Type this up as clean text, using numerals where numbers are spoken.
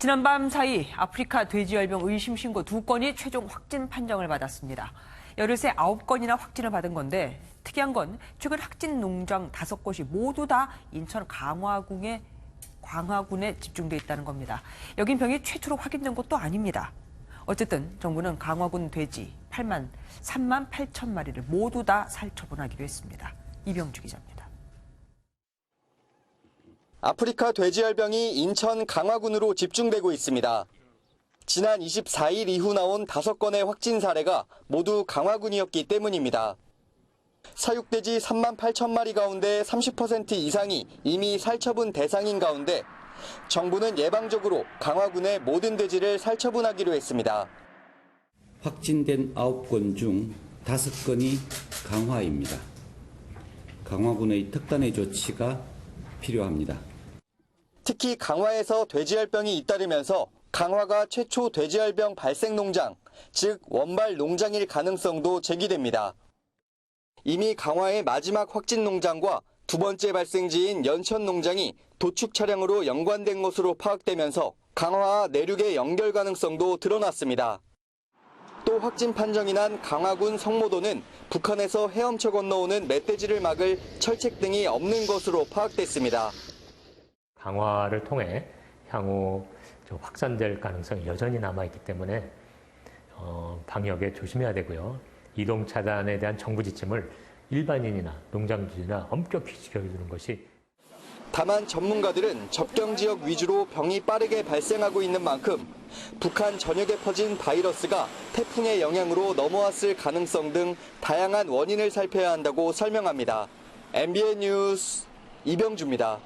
지난밤 사이 아프리카 돼지열병 의심 신고 2건이 최종 확진 판정을 받았습니다. 열흘새 9건이나 확진을 받은 건데 특이한 건 최근 확진 농장 5곳이 모두 다 인천 광화군에 집중돼 있다는 겁니다. 여긴 병이 최초로 확인된 것도 아닙니다. 어쨌든 정부는 강화군 돼지 3만 8천 마리를 모두 다 살처분하기로 했습니다. 이병주 기자입니다. 아프리카 돼지열병이 인천 강화군으로 집중되고 있습니다. 지난 24일 이후 나온 5건의 확진 사례가 모두 강화군이었기 때문입니다. 사육돼지 3만 8천 마리 가운데 30% 이상이 이미 살처분 대상인 가운데 정부는 예방적으로 강화군의 모든 돼지를 살처분하기로 했습니다. 확진된 9건 중 5건이 강화입니다. 강화군의 특단의 조치가 필요합니다. 특히 강화에서 돼지열병이 잇따르면서 강화가 최초 돼지열병 발생 농장, 즉 원발 농장일 가능성도 제기됩니다. 이미 강화의 마지막 확진 농장과 두 번째 발생지인 연천 농장이 도축 차량으로 연관된 것으로 파악되면서 강화와 내륙의 연결 가능성도 드러났습니다. 또 확진 판정이 난 강화군 성모도는 북한에서 헤엄쳐 건너오는 멧돼지를 막을 철책 등이 없는 것으로 파악됐습니다. 강화를 통해 향후 확산될 가능성이 여전히 남아있기 때문에 방역에 조심해야 되고요. 이동 차단에 대한 정부 지침을 일반인이나 농장주나 엄격히 지켜주는 것이. 다만 전문가들은 접경 지역 위주로 병이 빠르게 발생하고 있는 만큼 북한 전역에 퍼진 바이러스가 태풍의 영향으로 넘어왔을 가능성 등 다양한 원인을 살펴야 한다고 설명합니다. MBN 뉴스 이병주입니다.